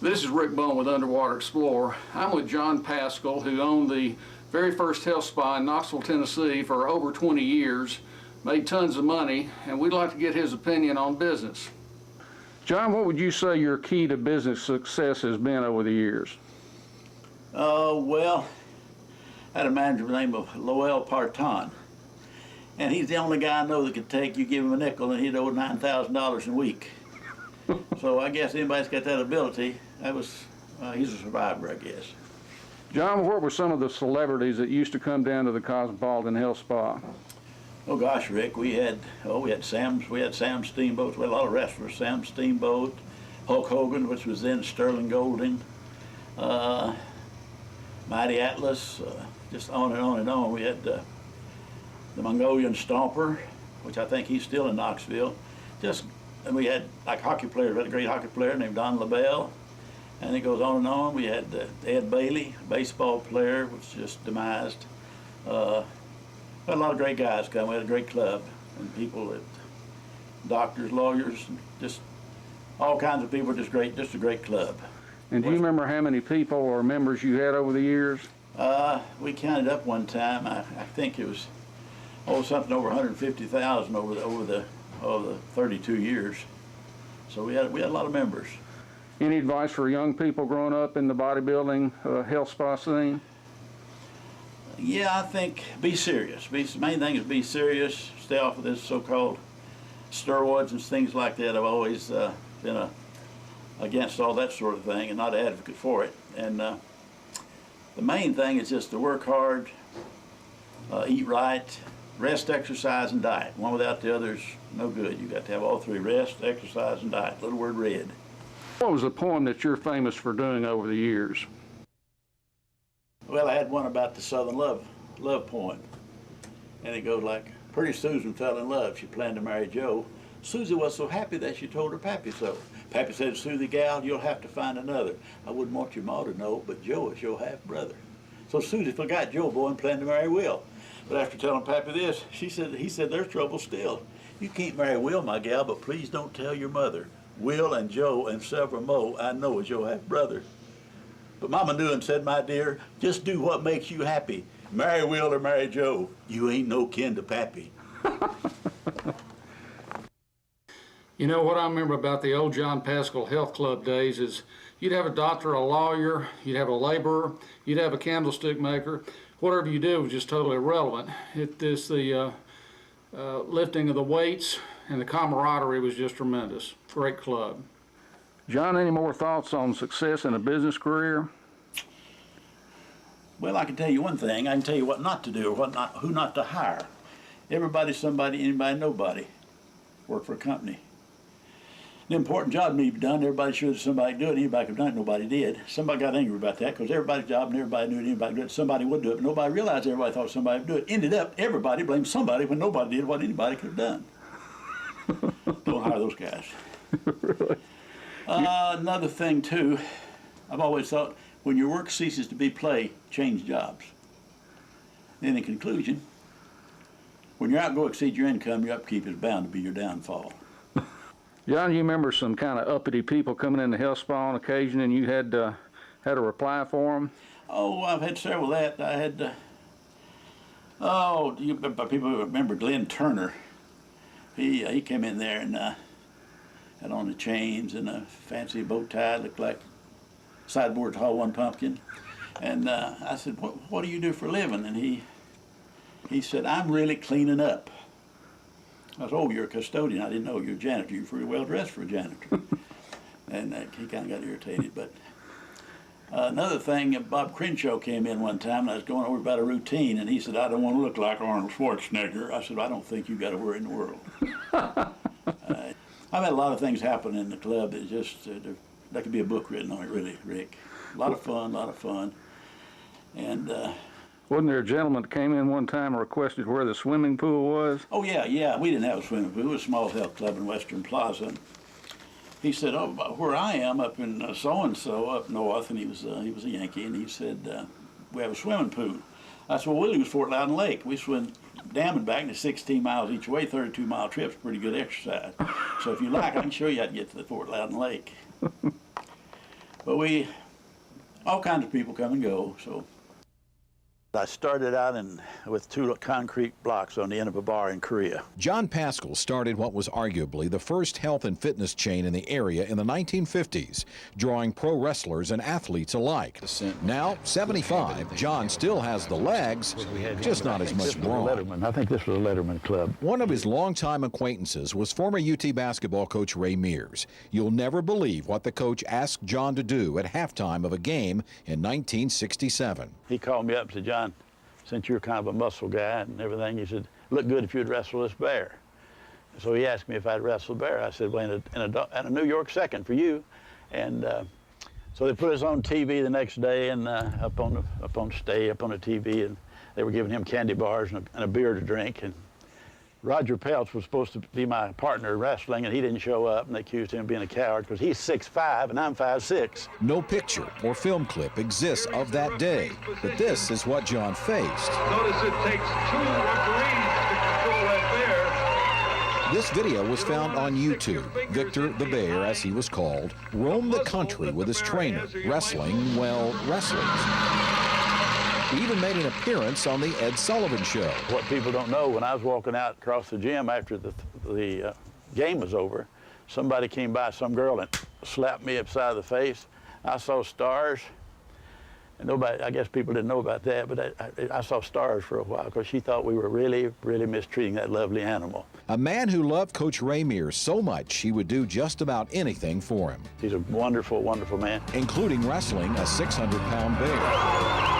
This is Rick Bone with Underwater Explorer. I'm with John Paschal, who owned the very first health spa in Knoxville, Tennessee for over 20 years, made tons of money, and we'd like to get his opinion on business. John, what would you say your key to business success has been over the years? Well, I had a manager by the name of Lowell Parton, and he's the only guy I know that could take, you give him a nickel and he'd owe $9,000 a week. So I guess anybody's got that ability, he's a survivor, I guess. John, what were some of the celebrities that used to come down to the Cosmopolitan Health Spa? Oh gosh, Rick, we had Sam Steamboat, we had a lot of wrestlers, Sam Steamboat, Hulk Hogan, which was then Sterling Golding, Mighty Atlas, just on and on and on. We had the Mongolian Stomper, which I think he's still in Knoxville. And we had like hockey players. We had a great hockey player named Don LaBelle, and it goes on and on. We had Ed Bailey, baseball player, which just demised. We had a lot of great guys come. We had a great club, and people, doctors, lawyers, just all kinds of people. Just a great club. And do you remember how many people or members you had over the years? We counted up one time. I think it was something over 150,000 over the 32 years. So we had a lot of members. Any advice for young people growing up in the bodybuilding health spa scene? Yeah, I think be serious. The main thing is be serious. Stay off of this so-called steroids and things like that. I've always been against all that sort of thing and not an advocate for it. And the main thing is just to work hard, eat right, rest, exercise, and diet. One without the other is no good. You got to have all three: rest, exercise, and diet. Little word red. What was the poem that you're famous for doing over the years? Well, I had one about the Southern love poem, and it goes like, "Pretty Susan fell in love. She planned to marry Joe. Susie was so happy that she told her pappy so. Pappy said, 'Susie, gal, you'll have to find another. I wouldn't want your ma to know, but Joe is your half-brother.' So Susie forgot Joe boy and planned to marry Will. But after telling Pappy this, he said, 'There's trouble still. You can't marry Will, my gal, but please don't tell your mother. Will and Joe and several more I know is your half-brother. But Mama knew and said, my dear, just do what makes you happy. Marry Will or marry Joe. You ain't no kin to Pappy.'" You know, what I remember about the old John Paschal Health Club days is you'd have a doctor, a lawyer, you'd have a laborer, you'd have a candlestick maker. Whatever you did was just totally irrelevant. The lifting of the weights and the camaraderie was just tremendous. Great club. John, any more thoughts on success in a business career? Well, I can tell you one thing. I can tell you what not to do or who not to hire. Everybody's somebody, anybody, nobody. Work for a company. The important job needed to be done. Everybody should have somebody do it. Anybody could have done it. Nobody did. Somebody got angry about that because everybody's job and everybody knew it. Anybody could do it. Somebody would do it, but nobody realized everybody thought somebody would do it. Ended up everybody blamed somebody when nobody did what anybody could have done. Don't hire those guys. Really? Another thing too, I've always thought when your work ceases to be play, change jobs. Then in conclusion, when your outgo exceeds your income, your upkeep is bound to be your downfall. John, you remember some kind of uppity people coming in the health spa on occasion and you had a reply for them? Oh, I've had several of that. I had, people remember Glenn Turner. He came in there and had on the chains and a fancy bow tie, looked like sideboard to haul one pumpkin. And I said, what do you do for a living? And he said, "I'm really cleaning up." I said, "Oh, you're a custodian. I didn't know you're a janitor. You're pretty well dressed for a janitor." And he kind of got irritated. But another thing, Bob Crenshaw came in one time and I was going over about a routine and he said, "I don't want to look like Arnold Schwarzenegger." I said, "I don't think you got a worry in the world." I've had a lot of things happen in the club that just, there could be a book written on it, really, Rick. A lot of fun. And wasn't there a gentleman that came in one time and requested where the swimming pool was? Oh, yeah. We didn't have a swimming pool. It was a small health club in Western Plaza. He said, "Oh, where I am up in so-and-so up north," and he was a Yankee, and he said, "We have a swimming pool." I said, "Well, we'll use Fort Loudon Lake. We swim down and back, and it's 16 miles each way, 32-mile trips, pretty good exercise. So if you like, I can show you how to get to the Fort Loudon Lake." But all kinds of people come and go, so. I started out with 2 concrete blocks on the end of a bar in Korea. John Paschal started what was arguably the first health and fitness chain in the area in the 1950s, drawing pro wrestlers and athletes alike. Now, 75, John still has the legs, just not as much brawn. I think this was a Letterman club. One of his longtime acquaintances was former UT basketball coach Ray Mears. You'll never believe what the coach asked John to do at halftime of a game in 1967. He called me up and said, "John, since you're kind of a muscle guy and everything," he said, "look good if you'd wrestle this bear." So he asked me if I'd wrestle a bear. I said, "Well, in a New York second for you." And so they put us on TV the next day, and up on the TV, and they were giving him candy bars and a beer to drink. And Roger Peltz was supposed to be my partner in wrestling, and he didn't show up, and they accused him of being a coward because he's 6'5" and I'm 5'6". No picture or film clip exists of that day, but this is what John faced. Notice it takes 2 referees to control that bear. This video was found on YouTube. Victor the Bear, as he was called, roamed the country with his trainer, wrestling, well, wrestlers. He even made an appearance on the Ed Sullivan Show. What people don't know, when I was walking out across the gym after the game was over, somebody came by, some girl, and slapped me upside the face. I saw stars. And nobody, I guess people didn't know about that, but I saw stars for a while because she thought we were really, really mistreating that lovely animal. A man who loved Coach Ray Mears so much he would do just about anything for him. He's a wonderful, wonderful man. Including wrestling a 600-pound bear.